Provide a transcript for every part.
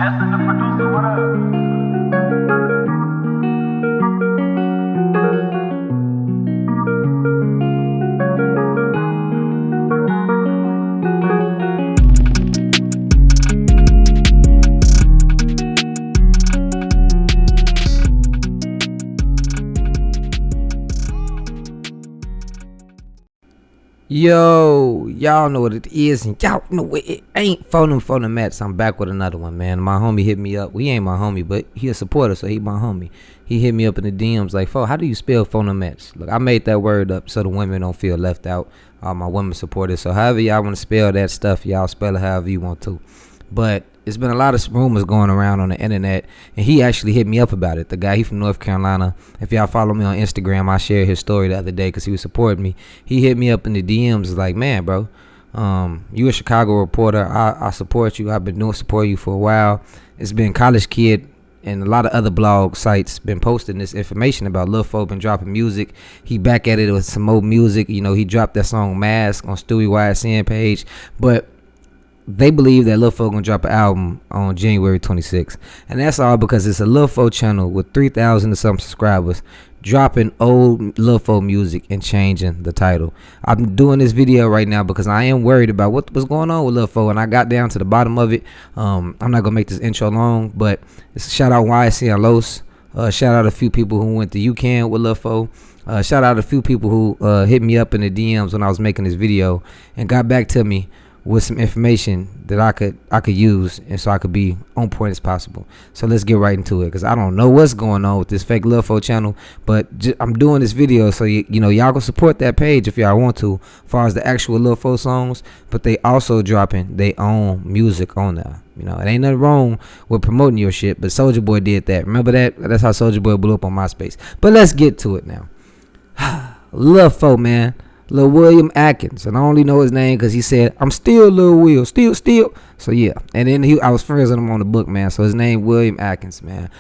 Justin the producer, what up? Yo, y'all know what it is, and y'all know what it ain't. Phone them Mats. I'm back with another one, man. My homie hit me up. He ain't my homie, but he a supporter, so he my homie. He hit me up in the DMs like, "How do you spell phone Mats?" Look, I made that word up so the women don't feel left out. All my women supporters. So however y'all want to spell that stuff, y'all spell it however you want to. But it's been a lot of rumors going around on the internet, and he actually hit me up about it. The guy, he from North Carolina. If y'all follow me on Instagram, I shared his story the other day because he was supporting me. He hit me up in the DMs like, "Man, bro, you a Chicago reporter. I support you. I've been supporting you for a while. It's been College Kid and a lot of other blog sites been posting this information about Lil Fo been dropping music. He back at it with some more music. You know, he dropped that song Mask on Stewie YSN page, but they believe that Lil Fo gonna drop an album on January 26th, and that's all because it's a Lil Fo channel with 3,000 or some subscribers dropping old Lil Fo music and changing the title. I'm doing this video right now because I am worried about what's going on with Lil Fo, and I got down to the bottom of it. I'm not gonna make this intro long, but it's a shout out YSN Los. Shout out a few people who went to UCAN with Lil Fo. Shout out a few people who hit me up in the DMs when I was making this video and got back to me with some information that I could use, and so I could be on point as possible. So let's get right into it, because I don't know what's going on with this fake Lil Fo channel, but I'm doing this video so you know y'all can support that page if y'all want to, as far as the actual Lil Fo songs, but they also dropping their own music on there. You know, it ain't nothing wrong with promoting your shit, but Soulja Boy did that. Remember that? That's how Soulja Boy blew up on MySpace. But let's get to it now. Lil Fo, man. Lil William Atkins, and I only know his name because he said, "I'm still Lil Will, still." So yeah, and then I was friends with him on the book, man. So his name William Atkins, man.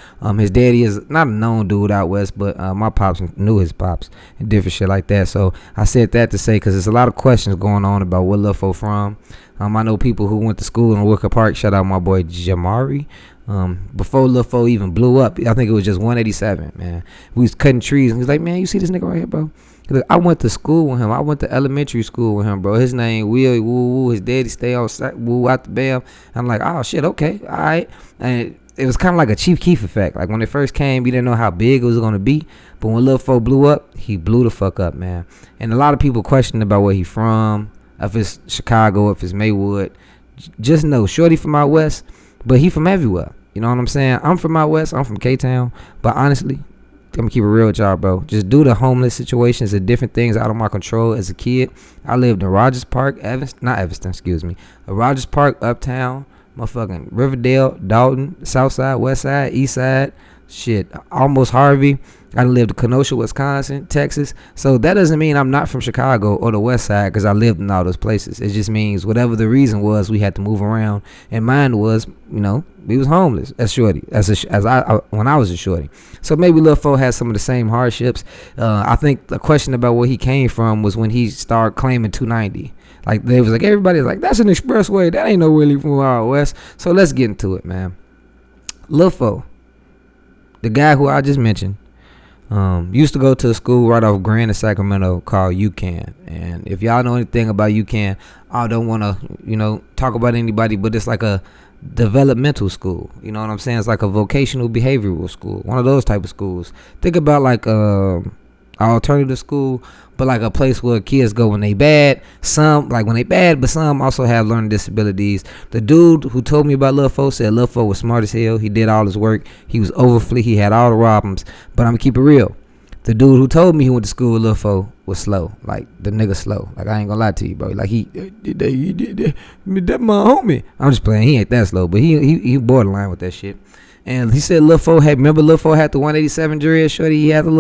His daddy is not a known dude out west, but my pops knew his pops and different shit like that. So I said that to say because there's a lot of questions going on about where Lil Fo from. I know people who went to school in Wicker Park. Shout out my boy Jamari. Before Lil Fo even blew up, I think it was just 187, man. We was cutting trees, and he was like, "Man, you see this nigga right here, bro? Look, I went to school with him. I went to elementary school with him, bro. His name Will Woo Woo. His daddy stay on Woo out the bam." I'm like, "Oh shit, okay, all right." And it was kind of like a Chief Keef effect. Like when it first came, we didn't know how big it was gonna be, but when Lil Fo blew up, he blew the fuck up, man. And a lot of people questioning about where he from, if it's Chicago, if it's Maywood. Just know, shorty from out west, but he from everywhere. You know what I'm saying? I'm from out west. I'm from K-Town, but honestly, I'm gonna keep it real with y'all, bro. Just due to homeless situations and different things out of my control as a kid, I lived in Rogers Park, Rogers Park, Uptown, motherfucking Riverdale, Dalton, South Side, West Side, East Side, shit, almost Harvey. I lived in Kenosha, Wisconsin, Texas. So that doesn't mean I'm not from Chicago or the West Side because I lived in all those places. It just means whatever the reason was, we had to move around. And mine was, you know, we was homeless as shorty, when I was a shorty. So maybe Lil Fo has some of the same hardships. I think the question about where he came from was when he started claiming 290. Like they was like, everybody's like, "That's an expressway. That ain't no really from out west." So let's get into it, man. Lil Fo, the guy who I just mentioned, used to go to a school right off Grand in Sacramento called UCAN. And if y'all know anything about UCAN, I don't want to, you know, talk about anybody, but it's like a developmental school. You know what I'm saying? It's like a vocational behavioral school, one of those type of schools. Think about like an alternative school, but like a place where kids go when they bad. Some like when they bad, but some also have learning disabilities. The dude who told me about Lil Fo said Lil Fo was smart as hell. He did all his work. He was overfleet. He had all the problems. But I'm gonna keep it real. The dude who told me he went to school with Lil Fo was slow. Like the nigga slow. Like I ain't gonna lie to you, bro. Like he did that my homie. I'm just playing. He ain't that slow, but he borderline with that shit. And he said Lil Fo remember Lil Fo had the 187 dreads, shorty. He had the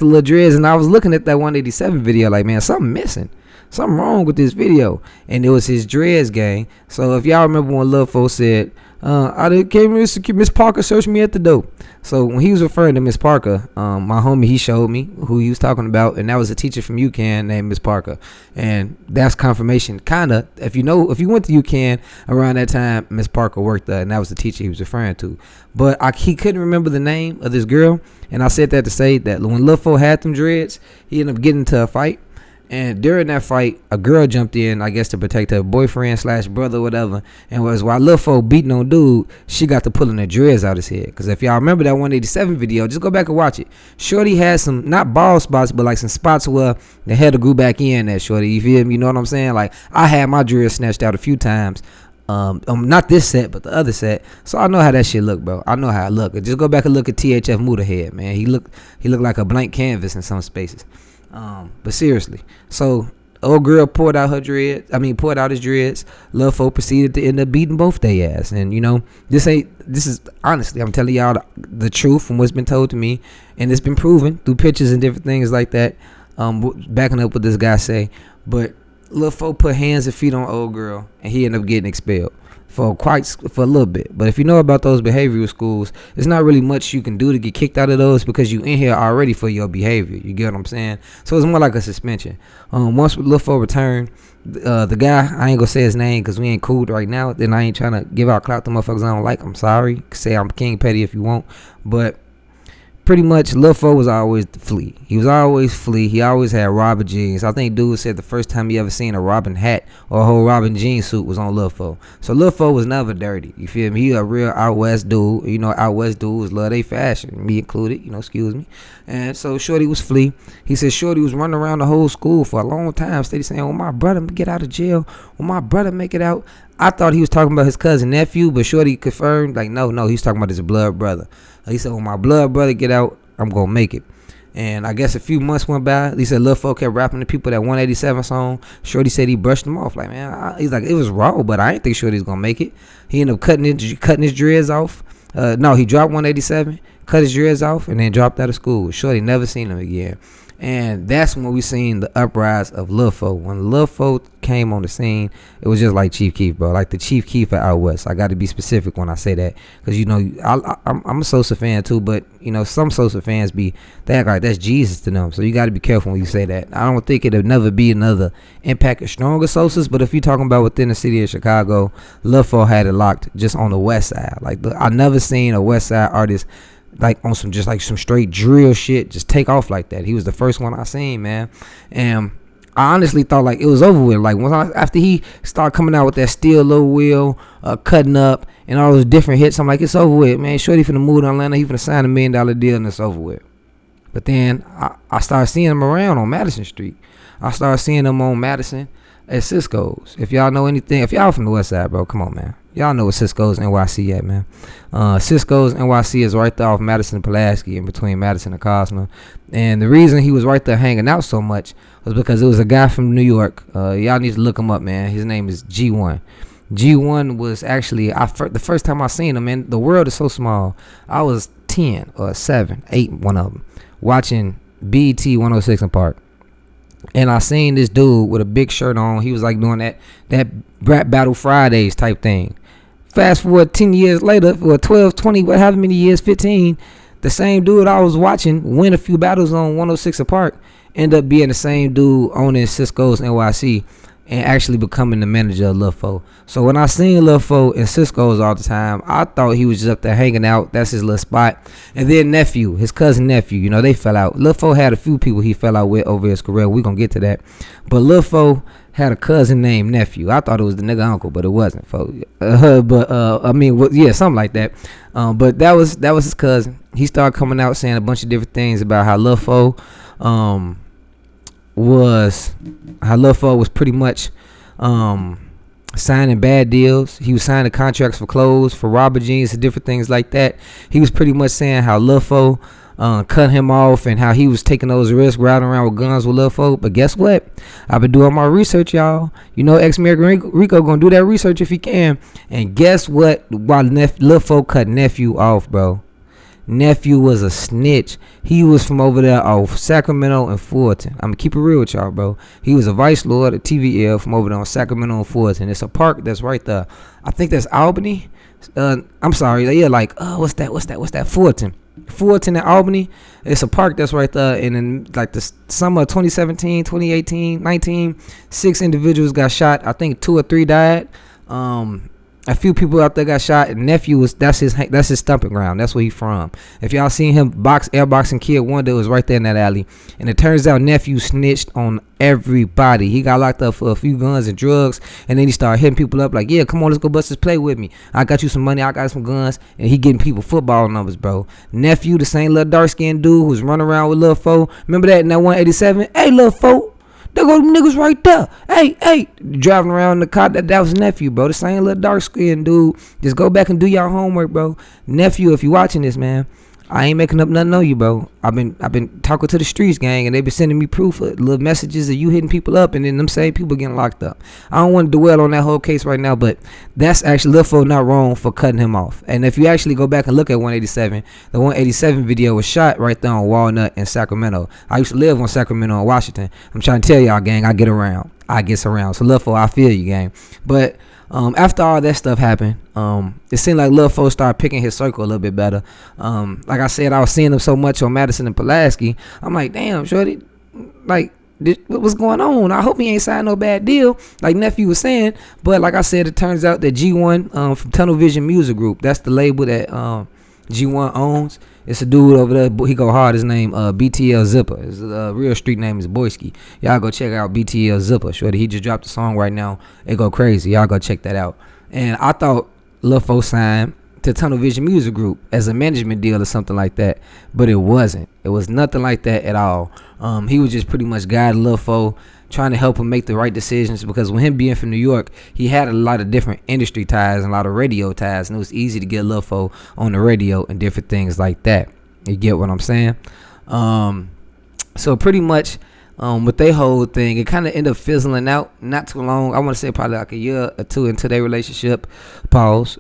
little dreads, and I was looking at that 187 video like, man, something missing. Something wrong with this video. And it was his dreads gang. So if y'all remember when Lil Fo said I did came Miss Parker searched me at the door. So when he was referring to Miss Parker, my homie, he showed me who he was talking about, and that was a teacher from UCAN named Miss Parker, and that's confirmation. Kinda, if you went to UCAN around that time, Miss Parker worked there, and that was the teacher he was referring to. But he couldn't remember the name of this girl, and I said that to say that when Lil Fo had them dreads, he ended up getting into a fight. And during that fight, a girl jumped in, I guess, to protect her boyfriend / brother or whatever. And while Lil Fo beating on dude, she got to pulling the dreads out his head. Because if y'all remember that 187 video, just go back and watch it. Shorty had some, not bald spots, but like some spots where the hair grew back in that Shorty. You feel me? You know what I'm saying? Like, I had my dreads snatched out a few times. Not this set, but the other set. So I know how that shit look, bro. I know how it look. Just go back and look at THF Muda head, man. He looked like a blank canvas in some spaces. But seriously, so old girl poured out his dreads. Lil Fo proceeded to end up beating both their ass. And you know, this is honestly, I'm telling y'all the truth from what's been told to me, and it's been proven through pictures and different things like that. Backing up what this guy say, but Lil Fo put hands and feet on old girl, and he ended up getting expelled for a little bit. But if you know about those behavioral schools, there's not really much you can do to get kicked out of those because you in here already for your behavior. You get what I'm saying? So it's more like a suspension. Once Lil Fo returned, the guy, I ain't gonna say his name because we ain't cool right now. Then I ain't trying to give out clout to motherfuckers I don't like. I'm sorry. Say I'm King Petty if you want, but pretty much Lil Fo was always the flea. He was always flea. He always had Robin jeans. I think dude said the first time he ever seen a Robin hat or a whole Robin jean suit was on Lil Fo. So Lil Fo was never dirty. You feel me? He a real out west dude. You know, out west dudes love they fashion, me included. You know, excuse me. And so Shorty was flea. He said Shorty was running around the whole school for a long time, steady saying, "When my brother get out of jail, when my brother make it out." I thought he was talking about his cousin nephew, but Shorty confirmed, like, no, he's talking about his blood brother. He said, when my blood brother get out, I'm gonna make it. And I guess a few months went by. He said Lil Fo kept rapping to people that 187 song. Shorty said he brushed him off. Like, man, he's like, it was raw, but I didn't think Shorty's gonna make it. He ended up cutting his dreads off. No, he dropped 187, cut his dreads off, and then dropped out of school. Shorty never seen him again. And that's when we seen the uprise of Lil Fo. When Lil Fo came on the scene, it was just like Chief Keef, bro. Like the Chief Keef out west. I got to be specific when I say that, because you know I'm a Sosa fan too, but you know some Sosa fans they act like that's Jesus to them. So you got to be careful when you say that. I don't think it'll never be another impact of stronger Sosas, but if you're talking about within the city of Chicago, Lil Fo had it locked just on the west side. Like I never seen a west side artist like on some straight drill shit just take off like that. He was the first one I seen, man. And I honestly thought like it was over with. Like after he started coming out with that Steel Low Wheel, Cutting Up, and all those different hits, I'm like, it's over with, man. Shorty finna move to Atlanta. He finna sign $1 million deal, and it's over with. But then I started seeing him around on Madison Street. I started seeing him on Madison at Cisco's. If y'all know anything, if y'all from the West Side, bro, come on, man. Y'all know what Cisco's NYC at, man. Cisco's NYC is right there off Madison and Pulaski, in between Madison and Cosmo. And the reason he was right there hanging out so much was because it was a guy from New York. Y'all need to look him up, man. His name is G1. G1 was actually, the first time I seen him, man, the world is so small. I was 10 or 7, 8, one of them, watching BET 106 in Park. And I seen this dude with a big shirt on. He was like doing that Rap Battle Fridays type thing. Fast forward 10 years later, or 12, 20, however many years, 15, the same dude I was watching win a few battles on 106 Park, end up being the same dude owning Cisco's NYC and actually becoming the manager of Lil Fo. So when I seen Lil Fo in Cisco's all the time, I thought he was just up there hanging out. That's his little spot. And then nephew, his cousin nephew, you know, they fell out. Lil Fo had a few people he fell out with over his career. We gonna get to that. But Lil Fo had a cousin named Nephew. I thought it was the nigga uncle, but it wasn't, folks. I mean, yeah, something like that. But that was his cousin. He started coming out saying a bunch of different things about how Lil Fo was pretty much signing bad deals. He was signing contracts for clothes, for robber jeans, and different things like that. He was pretty much saying how Lil Fo cut him off and how he was taking those risks, riding around with guns with Lil Fo. But guess what? I've been doing my research, y'all. You know, ex-American Rico gonna do that research if he can. And guess what? While Lil Fo cut Nephew off, bro, Nephew was a snitch. He was from over there off Sacramento and Fulton. I'm gonna keep it real with y'all, bro. He was a vice lord at TVL from over there on Sacramento and Fulton. It's a park that's right there. I think that's Albany. I'm sorry, yeah, like what's that Fulton in Albany. It's a park that's right there, and in like the summer of 2017, 2018, 19, 6 individuals got shot. I think 2 or 3 died. A few people out there got shot. And nephew that's his stomping ground. That's where he from. If y'all seen him airboxing Kid Wonder, it was right there in that alley. And it turns out nephew snitched on everybody. He got locked up for a few guns and drugs, and then he started hitting people up like, yeah, come on, let's go bust this play with me. I got you some money, I got some guns, and he getting people football numbers, bro. Nephew, the same little dark skinned dude who was running around with Lil Fo. Remember that in that 187? Hey, Lil Fo. There go them niggas right there. Hey, driving around in the car. That was nephew, bro. The same little dark skinned dude. Just go back and do y'all homework, bro. Nephew, if you watching this, man, I ain't making up nothing on you, bro. I've been talking to the streets, gang, and they been sending me proof of little messages of you hitting people up, and then them same people getting locked up. I don't want to dwell on that whole case right now, but that's actually Lil Fo not wrong for cutting him off. And if you actually go back and look at 187, the 187 video was shot right there on Walnut in Sacramento. I used to live on Sacramento in Washington. I'm trying to tell y'all, gang, I get around. So Lil Fo, I feel you, gang. But after all that stuff happened, it seemed like Lil Fo started picking his circle a little bit better. Like I said, I was seeing him so much on Madison and Pulaski. I'm like, damn, shorty, like, what was going on? I hope he ain't signed no bad deal, like nephew was saying. But like I said, it turns out that G1 from Tunnel Vision Music Group, that's the label that G1 owns. It's a dude over there. He go hard. His name BTL Zipper. His real street name is Boyski. Y'all go check out BTL Zipper. Shorty, he just dropped a song right now. It go crazy. Y'all go check that out. And I thought Lil Fo signed to Tunnel Vision Music Group as a management deal or something like that, but it wasn't. It was nothing like that at all. He was just pretty much guiding Lil Fo, trying to help him make the right decisions, because with him being from New York, he had a lot of different industry ties and a lot of radio ties, and it was easy to get Lil Fo on the radio and different things like that. You get what I'm saying? So pretty much with their whole thing, it kind of ended up fizzling out not too long. I want to say probably like a year or two into their relationship. Pause.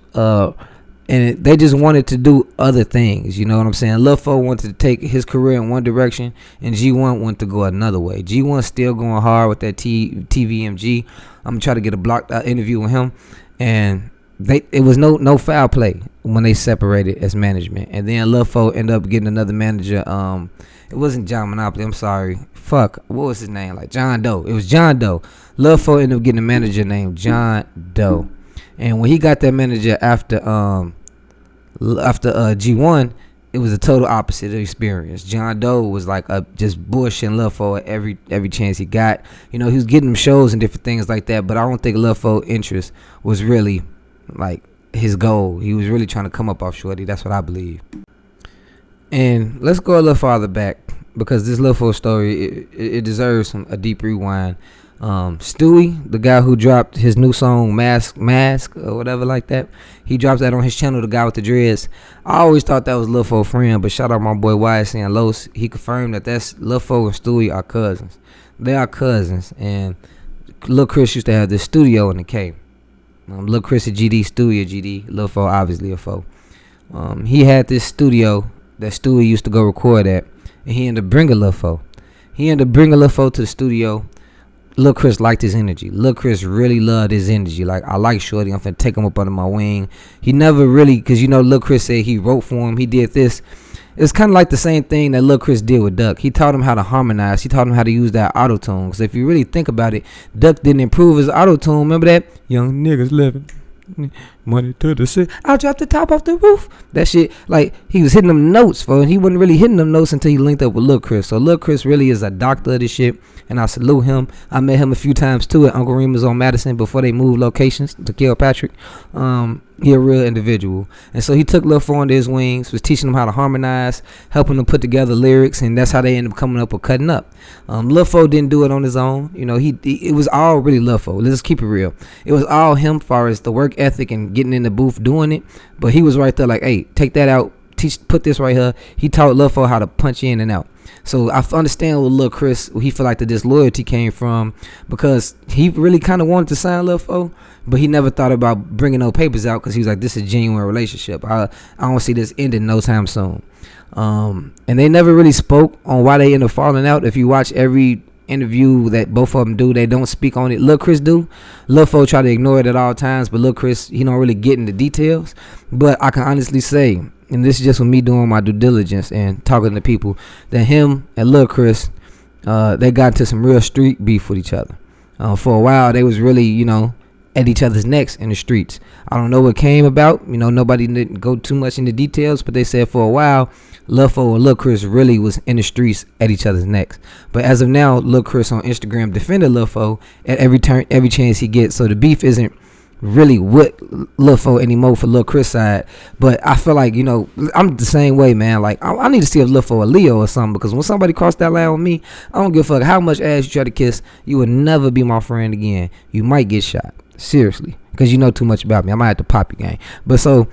And they just wanted to do other things, you know what I'm saying? Lil Fo wanted to take his career in one direction, and G1 wanted to go another way. G1 still going hard with that TVMG. I'm gonna try to get a blocked out interview with him, and it was no foul play when they separated as management. And then Lil Fo ended up getting another manager. It wasn't John Monopoly. I'm sorry. What was his name? Like John Doe. It was John Doe. Lil Fo ended up getting a manager named John Doe. And when he got that manager after G1, it was a total opposite experience. John Doe was like just bullshitting Lil Fo at every chance he got. You know, he was getting him shows and different things like that, but I don't think Lil Fo's interest was really like his goal. He was really trying to come up off Shorty. That's what I believe. And let's go a little farther back, because this Lil Fo story, it deserves a deep rewind. Stewie, the guy who dropped his new song Mask or whatever like that, he dropped that on his channel, the guy with the dreads. I always thought that was Lil Fo's friend, but shout out my boy YSC and Los. He confirmed that's Lil Fo and Stewie are cousins. They are cousins, and Lil Chris used to have this studio in the K. Lil Chris a GD, Stewie a GD, Lil Fo obviously a Fo. He had this studio that Stewie used to go record at, and he ended up bringing Lil Fo. To the studio. Lil Chris liked his energy. Lil Chris really loved his energy. Like, I like Shorty. I'm finna take him up under my wing. He never really, because you know Lil Chris said he wrote for him. He did this. It's kind of like the same thing that Lil Chris did with Duck. He taught him how to harmonize. He taught him how to use that auto-tune. Because if you really think about it, Duck didn't improve his auto-tune. Remember that? Young niggas living. Money to the city. I'll drop the top off the roof. That shit, like, he was hitting them notes, and he wasn't really hitting them notes until he linked up with Lil Chris. So Lil Chris really is a doctor of this shit, and I salute him. I met him a few times too at Uncle Remus on Madison before they moved locations to Kilpatrick. He a real individual, and so he took Lil Fo under his wings, was teaching him how to harmonize, helping him put together lyrics, and that's how they ended up coming up with Cutting Up. Lil Fo didn't do it on his own. You know, it was all really Lil Fo. Let's just keep it real. It was all him, as far as the work ethic and getting in the booth doing it. But he was right there, like, hey, take that out, put this right here. He taught Lil Fo how to punch in and out. So I understand where Lil Chris, he feel like the disloyalty came from, because he really kind of wanted to sign Lil Fo, but he never thought about bringing no papers out, because he was like, this is a genuine relationship. I don't see this ending no time soon. And they never really spoke on why they ended up falling out. If you watch every interview that both of them do, they don't speak on it. Lil Chris do. Lil Fo try to ignore it at all times, but Lil Chris, he don't really get into details. But I can honestly say, and this is just with me doing my due diligence and talking to people, that him and Lil Chris, they got into some real street beef with each other. For a while, they was really, at each other's necks in the streets. I don't know what came about. Nobody didn't go too much into details, but they said for a while, Lil Fo and Lil Chris really was in the streets at each other's necks. But as of now, Lil Chris on Instagram defended Lil Fo at every turn, every chance he gets. So the beef isn't really with Lil Fo anymore for Lil Chris side. But I feel like, I'm the same way, man. Like, I need to see if Lil Fo a Leo or something, because when somebody cross that line with me, I don't give a fuck how much ass you try to kiss. You will never be my friend again. You might get shot. Seriously, because you know too much about me. I might have to pop your game. But so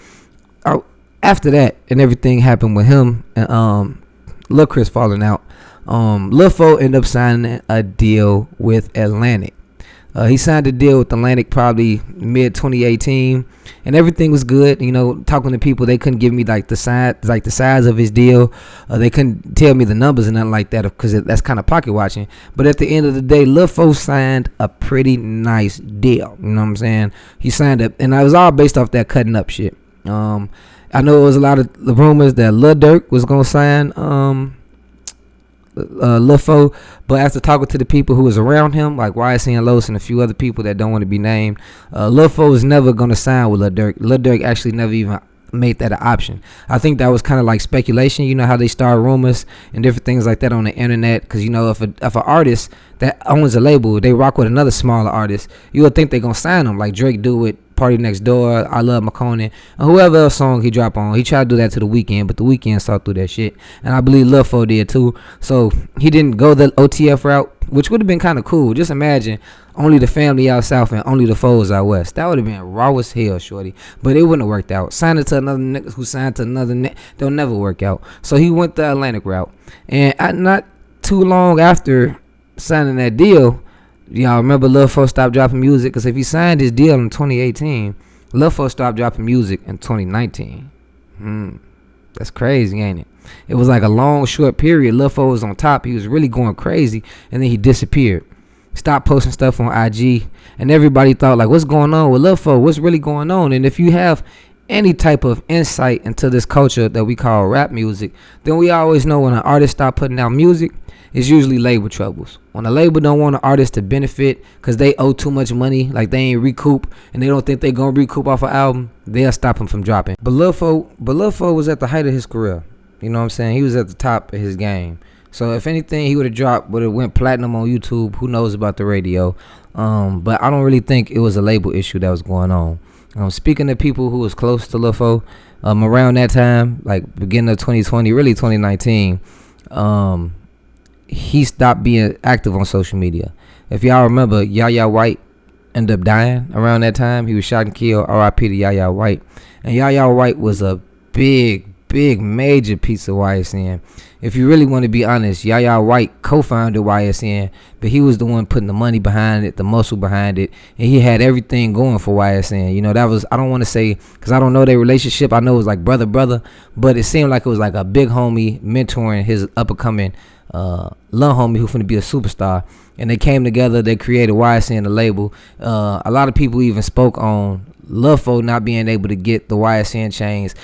after that and everything happened with him and Lil Chris falling out, Lil Fo ended up signing a deal with Atlantic. He signed a deal with Atlantic probably mid 2018, and everything was good. Talking to people, they couldn't give me the size of his deal. They couldn't tell me the numbers and nothing like that, because that's kind of pocket watching. But at the end of the day, Lil Fo signed a pretty nice deal. You know what I'm saying? He signed it, and it was all based off that cutting up shit. I know it was a lot of the rumors that Lil Durk was gonna sign Lil Fo, but after talking to the people who was around him, like YSN Los and a few other people that don't want to be named, Lil Fo was never gonna sign with Lil Durk. Lil Durk actually never even made that an option. I think that was kind of like speculation. You know how they start rumors and different things like that on the internet, because if an artist that owns a label, they rock with another smaller artist, you would think they're gonna sign them, like Drake do with Party Next Door, I Love McConan, and whoever else song he drop on. He tried to do that to the Weeknd, but the Weeknd saw through that shit, and I believe Lil Fo did too. So he didn't go the OTF route, which would have been kind of cool. Just imagine only the family out south and only the foes out west. That would have been raw as hell, shorty. But it wouldn't have worked out. Signing to another nigga who signed to another nigga, they'll never work out. So he went the Atlantic route, and not too long after signing that deal, y'all remember Lil Fo stopped dropping music, because if he signed his deal in 2018, Lil Fo stopped dropping music in 2019. That's crazy, ain't it? It was like a long, short period. Lil Fo was on top. He was really going crazy, and then he disappeared. Stopped posting stuff on IG, and everybody thought, like, what's going on with Lil Fo? What's really going on? And if you have any type of insight into this culture that we call rap music, then we always know when an artist stop putting out music, it's usually label troubles. When a label don't want an artist to benefit because they owe too much money, like they ain't recoup, and they don't think they gonna recoup off an album, they'll stop him from dropping. But Lil Fo was at the height of his career. You know what I'm saying? He was at the top of his game. So if anything, he would have went platinum on YouTube. Who knows about the radio? But I don't really think it was a label issue that was going on. Speaking of people who was close to Lil Fo, around that time, like beginning of 2020, really 2019, he stopped being active on social media. If y'all remember, Yaya White ended up dying around that time. He was shot and killed. R.I.P. to Yaya White. And Yaya White was a big, major piece of YSN. If you really want to be honest, Yaya White co-founded YSN, but he was the one putting the money behind it, the muscle behind it, and he had everything going for YSN. That was, I don't want to say, because I don't know their relationship. I know it was like brother, but it seemed like it was like a big homie mentoring his up-and-coming little homie who finna be a superstar. And they came together, they created YSN, the label. A lot of people even spoke on Lil Fo not being able to get the YSN chains,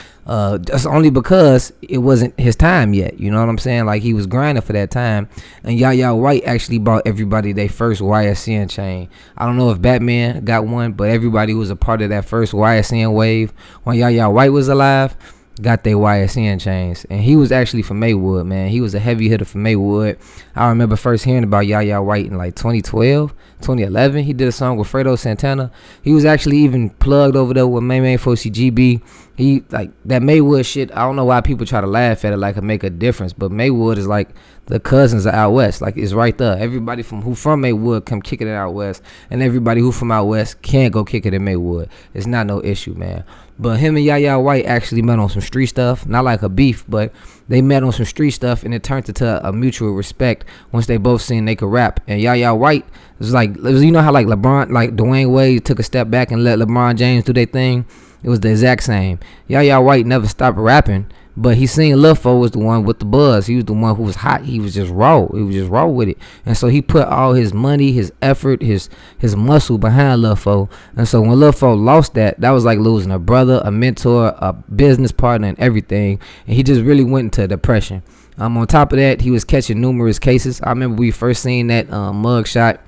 just only because it wasn't his time yet. You know what I'm saying? Like, he was grinding for that time. And Yaya White actually bought everybody their first YSN chain. I don't know if Batman got one, but everybody who was a part of that first YSN wave when Yaya White was alive got their YSN chains. And he was actually from Maywood, man. He was a heavy hitter from Maywood. I remember first hearing about Yaya White in like 2012, 2011. He did a song with Fredo Santana. He was actually even plugged over there with Main Fosi GB. He, like, that Maywood shit, I don't know why people try to laugh at it like it make a difference, but Maywood is like the cousins of out west. Like, it's right there. Everybody who from Maywood come kick it out west, and everybody who from out west can't go kick it in Maywood. It's not no issue, man. But him and Yaya White actually met on some street stuff. Not like a beef, but they met on some street stuff, and it turned into a mutual respect once they both seen they could rap. And Yaya White was like, you know how like LeBron, like Dwayne Wade took a step back and let LeBron James do their thing? It was the exact same. Yaya White never stopped rapping, But he seen Lil Fo was the one with the buzz. He was the one who was hot. He was just raw. He was just raw with it. And so he put all his money, his effort, his muscle behind Lil Fo. And so when Lil Fo lost that was like losing a brother, a mentor, a business partner, and everything. And he just really went into depression. On top of that, he was catching numerous cases. I remember we first seen that mug shot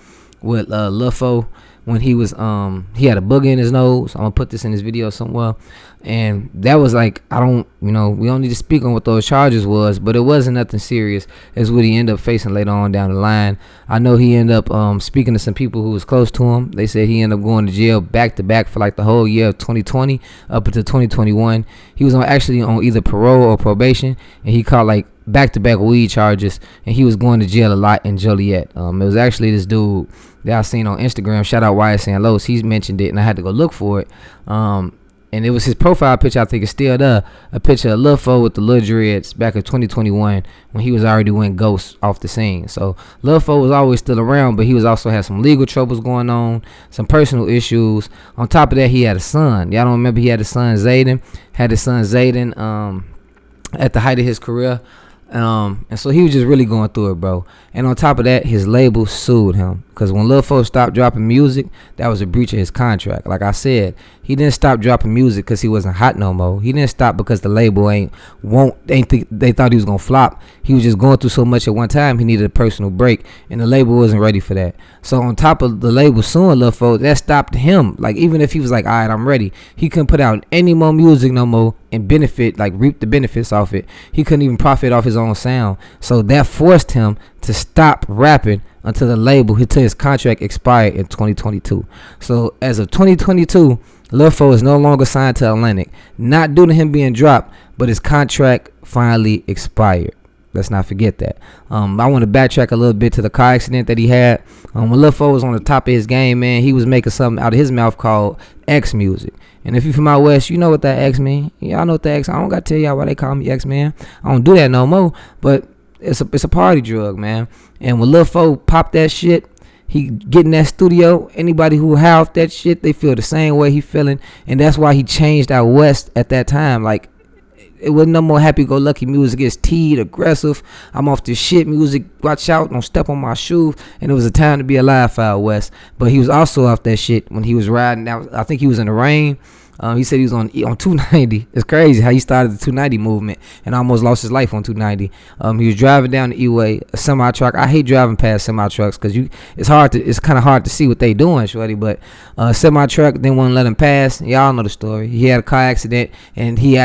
with Lil Fo when he was he had a booger in his nose. I'm gonna put this in this video somewhere. And that was like, we don't need to speak on what those charges was, but it wasn't nothing serious. It's what he ended up facing later on down the line. I know he ended up speaking to some people who was close to him. They said he ended up going to jail back to back for like the whole year of 2020 up until 2021. He was actually on either parole or probation, and he caught like back-to-back weed charges, and he was going to jail a lot in Joliet. It was actually this dude that I seen on Instagram, shout out Wyatt San Los, he's mentioned it, and I had to go look for it. And it was his profile picture, I think it's still there, a picture of Lil Fo with the Lil Dreads back in 2021 when he was already went ghost off the scene. So Lil Fo was always still around, but he was also had some legal troubles going on, some personal issues. On top of that, he had a son. Y'all don't remember he had a son, Zayden? Had his son, Zayden, at the height of his career. And so he was just really going through it, bro. And on top of that, his label sued him because when Lil Fo stopped dropping music, that was a breach of his contract. Like I said, he didn't stop dropping music because he wasn't hot no more. He didn't stop because the label they thought he was gonna flop. He was just going through so much at one time. He needed a personal break, and the label wasn't ready for that. So on top of the label suing Lil Fo, that stopped him. Like even if he was like, all right, I'm ready, he couldn't put out any more music no more and reap the benefits off it. He couldn't even profit off his own sound. So that forced him to stop rapping until his contract expired in 2022. So as of 2022, Lil Fo is no longer signed to Atlantic, not due to him being dropped, but his contract finally expired. Let's not forget that. I want to backtrack a little bit to the car accident that he had. When Lil Fo was on the top of his game, man, he was making something out of his mouth called X music. And if you from out west, you know what that X mean. Y'all know what that X. I don't got to tell y'all why they call me X, man. I don't do that no more. But it's a party drug, man. And when Lil Fo popped that shit, he get in that studio. Anybody who high off that shit, they feel the same way he feeling. And that's why he changed out west at that time. Like, it was no more happy-go-lucky music. It's teed, aggressive. I'm off this shit music. Watch out, don't step on my shoe. And it was a time to be alive out west. But he was also off that shit when he was riding out. I think he was in the rain. He said he was on 290. It's crazy how he started the 290 movement and almost lost his life on 290. He was driving down the E-way, a semi truck. I hate driving past semi trucks because it's kind of hard to see what they doing, shorty. But semi truck didn't want to let him pass. Y'all know the story. He had a car accident and he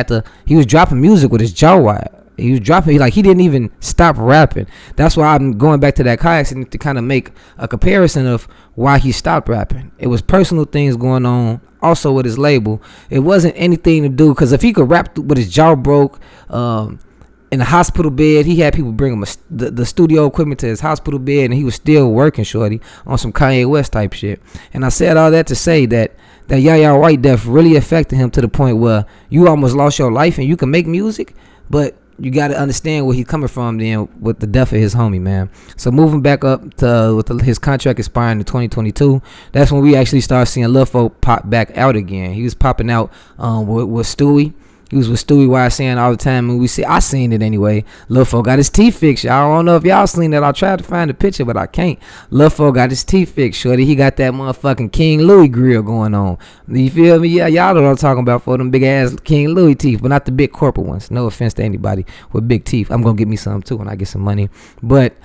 was dropping music with his jaw wide. He was dropping, he didn't even stop rapping. That's why I'm going back to that car accident to kind of make a comparison of why he stopped rapping. It was personal things going on also with his label. It wasn't anything to do, because if he could rap with his jaw broke, in a hospital bed, he had people bring him the studio equipment to his hospital bed, and he was still working, shorty, on some Kanye West type shit. And I said all that to say that Yaya White death really affected him to the point where you almost lost your life and you can make music, but you got to understand where he's coming from then with the death of his homie, man. So moving back up to his contract expiring in 2022, that's when we actually start seeing Lil Fo pop back out again. He was popping out with Stewie. He was with Stewie Wise saying all the time, and I seen it anyway. Lil Fo got his teeth fixed. I don't know if y'all seen that. I tried to find the picture, but I can't. Lil Fo got his teeth fixed, shorty. He got that motherfucking King Louis grill going on. You feel me? Yeah, y'all know what I'm talking about, for them big ass King Louis teeth, but not the big corporate ones. No offense to anybody with big teeth. I'm gonna get me some too when I get some money. But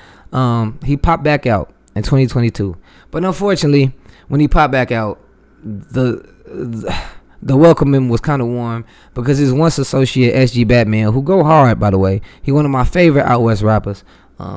he popped back out in 2022. But unfortunately, when he popped back out, the welcoming was kind of warm because his once associate SG Batman, who go hard, by the way, he one of my favorite out west rappers.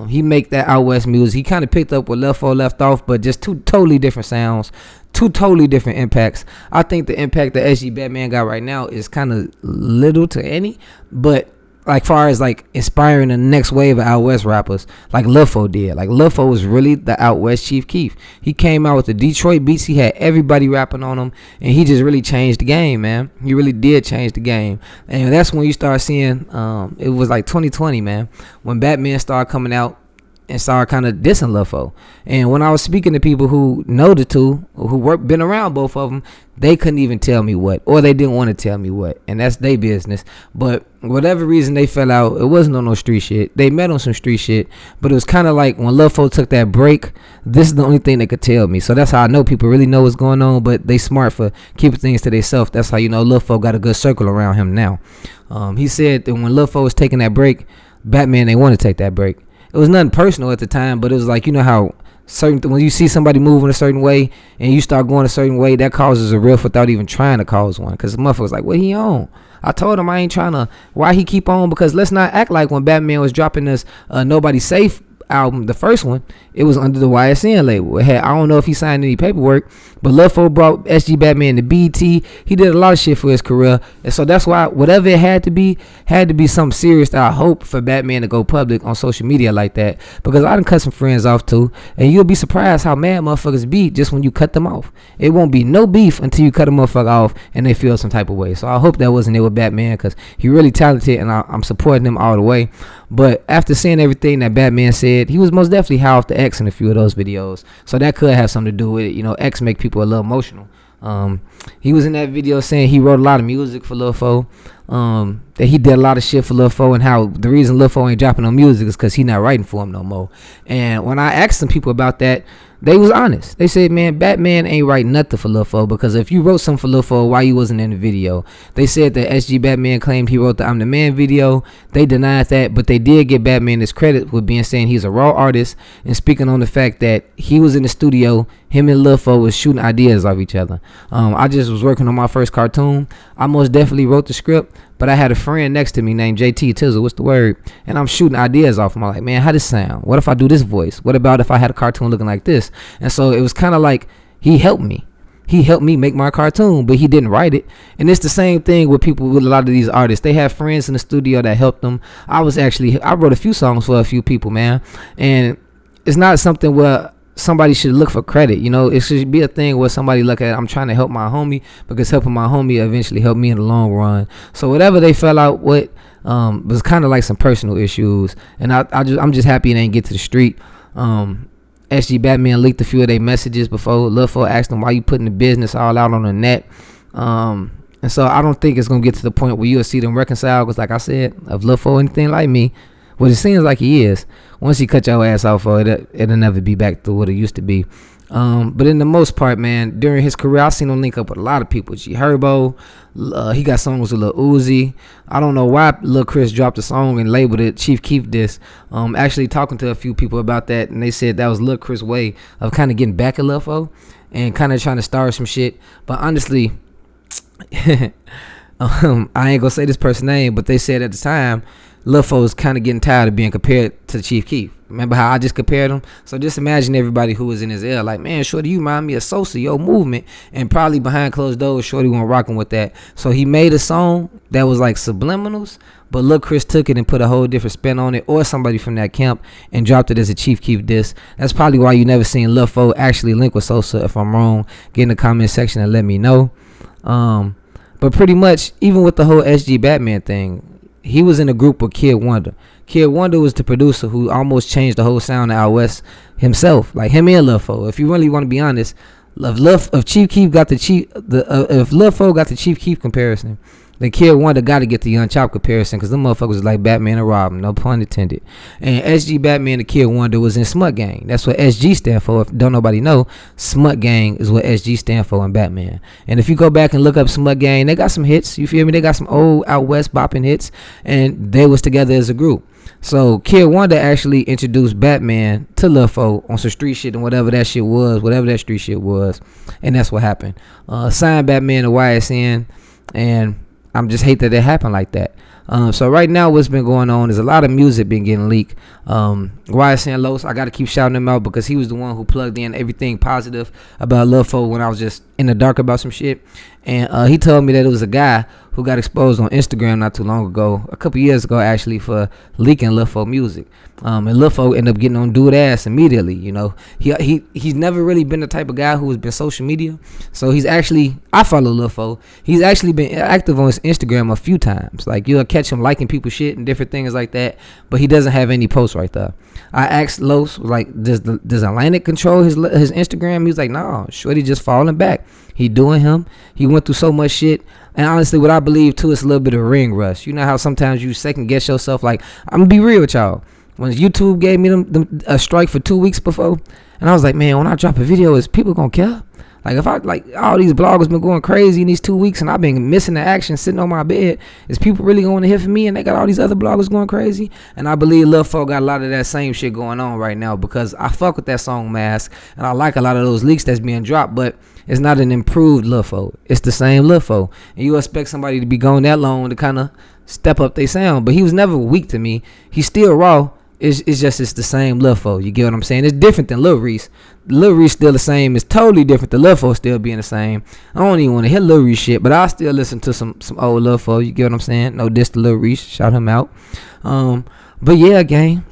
He make that out west music. He kind of picked up where Lil Fo left off, but just two totally different sounds, two totally different impacts. I think the impact that SG Batman got right now is kind of little to any, but like far as like inspiring the next wave of out west rappers, like Lil Fo did. Like Lil Fo was really the out west Chief Keef. He came out with the Detroit beats. He had everybody rapping on him, and he just really changed the game, man. He really did change the game, and that's when you start seeing. It was like 2020, man, when Batman started coming out. and started kind of dissing Lil Fo. And when I was speaking to people who know the two, who been around both of them, they couldn't even tell me what, or they didn't want to tell me what, and that's their business. But whatever reason they fell out, it wasn't on no street shit. They met on some street shit, but it was kind of like when Lil Fo took that break, this is the only thing they could tell me. So that's how I know people really know what's going on, but they smart for keeping things to themselves. That's how you know Lil Fo got a good circle around him now. He said that when Lil Fo was taking that break, Batman ain't want to take that break. It was nothing personal at the time, but it was like, you know how when you see somebody moving a certain way and you start going a certain way, that causes a rift without even trying to cause one. Because the motherfucker's like, what he on? I told him I ain't trying to. Why he keep on? Because let's not act like when Batman was dropping this Nobody Safe album, the first one, it was under the YSN label. I don't know if he signed any paperwork, but Lil Fo brought SG Batman to BT. He did a lot of shit for his career, and so that's why whatever it had to be something serious that I hope for Batman to go public on social media like that, because I done cut some friends off too, and you'll be surprised how mad motherfuckers be just when you cut them off. It won't be no beef until you cut a motherfucker off and they feel some type of way. So I hope that wasn't it with Batman, because he really talented and I'm supporting him all the way. But after seeing everything that Batman said, he was most definitely high off the X in a few of those videos. So that could have something to do with it. You know, X make people a little emotional. He was in that video saying he wrote a lot of music for Lil Fo. That he did a lot of shit for Lil Fo, and how the reason Lil Fo ain't dropping no music is because he not writing for him no more. And when I asked some people about that, they was honest. They said, man, Batman ain't writing nothing for Lil Fo, because if you wrote something for Lil Fo, why you wasn't in the video? They said that SG Batman claimed he wrote the I'm the Man video. They denied that, but they did give Batman his credit with being saying he's a raw artist and speaking on the fact that he was in the studio, him and Lil Fo was shooting ideas off each other. I just was working on my first cartoon. I most definitely wrote the script, but I had a friend next to me named JT Tizzle, what's the word? And I'm shooting ideas off him. I'm like, man, how this sound? What if I do this voice? What about if I had a cartoon looking like this? And so it was kind of like he helped me. He helped me make my cartoon, but he didn't write it. And it's the same thing with people, with a lot of these artists. They have friends in the studio that helped them. I wrote a few songs for a few people, man. And it's not something where somebody should look for credit. You know, it should be a thing where somebody look at, I'm trying to help my homie, because helping my homie eventually helped me in the long run. So whatever they fell out with was kind of like some personal issues, and I'm just happy it ain't get to the street. SG Batman leaked a few of their messages before Lil Fo asked him, why you putting the business all out on the net? And so I don't think it's gonna get to the point where you'll see them reconcile, because like I said, if Lil Fo anything like me, well, it seems like he is. Once he cut your ass off, it'll never be back to what it used to be. But in the most part, man, during his career, I seen him link up with a lot of people. G Herbo, he got songs with Lil Uzi. I don't know why Lil Chris dropped a song and labeled it Chief Keef Diss. Actually talking to a few people about that, and they said that was Lil Chris' way of kind of getting back at Lil Fo and kind of trying to start some shit. But honestly, I ain't gonna say this person's name, but they said at the time, Lil Fo was kind of getting tired of being compared to Chief Keef. Remember how I just compared him? So just imagine everybody who was in his ear like, man, Shorty, you remind me of Sosa, your movement. And probably behind closed doors, Shorty wasn't rocking with that. So he made a song that was like subliminals, but Lil Chris took it and put a whole different spin on it, or somebody from that camp, and dropped it as a Chief Keef diss. That's probably why you never seen Lil Fo actually link with Sosa. If I'm wrong, get in the comment section and let me know. But pretty much, even with the whole SG Batman thing, he was in a group with Kid Wonder. Kid Wonder was the producer who almost changed the whole sound of Out West himself, like him and Lil Fo. If you really want to be honest, if Chief Keef got if Lil Fo got the Chief Keef comparison, then Kid Wonder got to get the Young Chop comparison, because them motherfuckers was like Batman and Robin, no pun intended. And SG Batman and Kid Wonder was in Smut Gang. That's what SG stand for. If don't nobody know, Smut Gang is what SG stand for in Batman. And if you go back and look up Smut Gang, they got some hits. You feel me? They got some old Out West bopping hits, and they was together as a group. So Kid Wonder actually introduced Batman to Lil Fo on some street shit and whatever that shit was, whatever that street shit was, and that's what happened. Signed Batman to YSN, and I'm just hate that it happened like that. So right now what's been going on is a lot of music been getting leaked. YSN Los, I gotta keep shouting him out, because he was the one who plugged in everything positive about Lil Fo when I was just in the dark about some shit. And he told me that it was a guy who got exposed on Instagram not too long ago, a couple years ago actually, for leaking Lil Fo music. And Lil Fo ended up getting on dude ass immediately. You know, he's never really been the type of guy who has been social media. So he's actually, I follow Lil Fo. He's actually been active on his Instagram a few times. Like you'll catch him liking people's shit and different things like that. But he doesn't have any posts right there. I asked Los, like, does Atlantic control his Instagram? He was like, no, shorty just falling back. He doing him. He went through so much shit. And honestly, what I believe too is a little bit of ring rush. You know how sometimes you second guess yourself. Like, I'm gonna be real with y'all. When YouTube gave me a strike for 2 weeks before, and I was like, man, when I drop a video, is people gonna care? Like, if I, like, all these bloggers been going crazy in these 2 weeks and I've been missing the action sitting on my bed, is people really going to hear from me? And they got all these other bloggers going crazy? And I believe Lil Fo got a lot of that same shit going on right now, because I fuck with that song Mask, and I like a lot of those leaks that's being dropped, but it's not an improved Lil Fo. It's the same Lil Fo. And you expect somebody to be going that long to kind of step up their sound, but he was never weak to me. He's still raw. It's the same Lil Fo. You get what I'm saying? It's different than Lil Reese. Lil Reese still the same. It's totally different. The Lil Fo still being the same. I don't even want to hear Lil Reese shit, but I still listen to some old Lil Fo. You get what I'm saying? No diss to Lil Reese. Shout him out. But yeah, gang.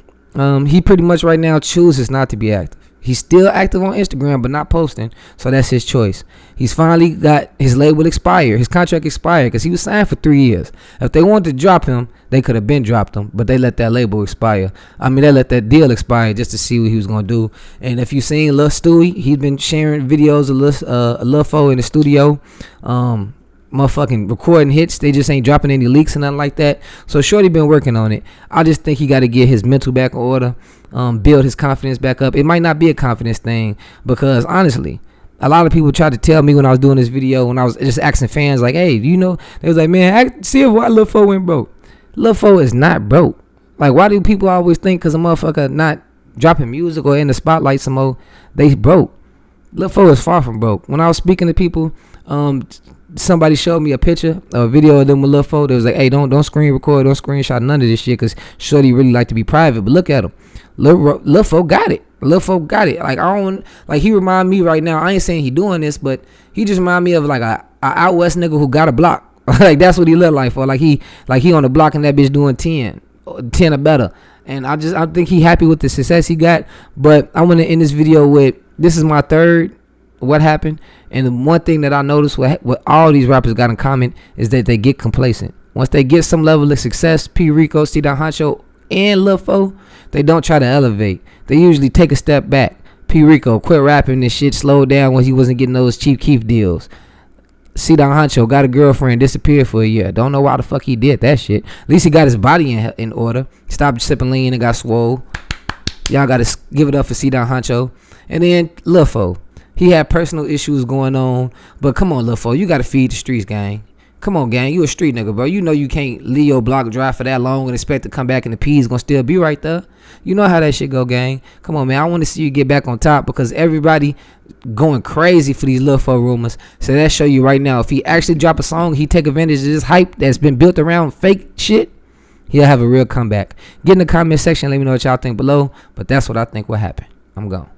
He pretty much right now chooses not to be active. He's still active on Instagram, but not posting. So that's his choice. He's finally got his label expired. His contract expired because he was signed for 3 years. If they wanted to drop him, they could have been dropped him, but they let that label expire. I mean, they let that deal expire just to see what he was going to do. And if you seen Lil Stewie, he's been sharing videos of Lil Fo in the studio. Motherfucking recording hits. They just ain't dropping any leaks or nothing like that. So shorty been working on it. I just think he got to get his mental back in order, build his confidence back up. It might not be a confidence thing, because honestly, a lot of people tried to tell me when I was doing this video, when I was just asking fans like, hey, you know, they was like, man, see if why Lil Fo went broke. Lil Fo is not broke. Like, why do people always think because a motherfucker not dropping music or in the spotlight some more, they broke? Lil Fo is far from broke. When I was speaking to people, somebody showed me a picture, a video of them with Lil Fo. They was like, hey, don't screen record, don't screenshot none of this shit, because shorty really like to be private. But look at him. Lil Fo got it. Lil Fo got it. Like, I don't, like, he remind me right now, I ain't saying he doing this, but he just remind me of like a out west nigga who got a block. Like, that's what he look like for. Like he on the block and that bitch doing 10 or better. And I think he happy with the success he got. But I want to end this video with, this is my third what happened. And the one thing that I noticed what all these rappers got in common is that they get complacent. Once they get some level of success, P. Rico, C. Don Honcho, and Lil Fo, they don't try to elevate. They usually take a step back. P. Rico quit rapping and shit, slowed down when he wasn't getting those cheap Keef deals. C. Don Honcho got a girlfriend, disappeared for a year. Don't know why the fuck he did that shit. At least he got his body in order. Stopped sipping lean and got swole. Y'all gotta give it up for C. Don Honcho. And then Lil Fo. He had personal issues going on. But come on, Lil Fo, you gotta feed the streets, gang. Come on, gang. You a street nigga, bro. You know you can't leave your block dry for that long and expect to come back and the P's gonna still be right there. You know how that shit go, gang. Come on, man. I want to see you get back on top, because everybody going crazy for these Lil Fo rumors. So that show you right now, if he actually drop a song, he take advantage of this hype that's been built around fake shit, he'll have a real comeback. Get in the comment section. Let me know what y'all think below. But that's what I think will happen. I'm gone.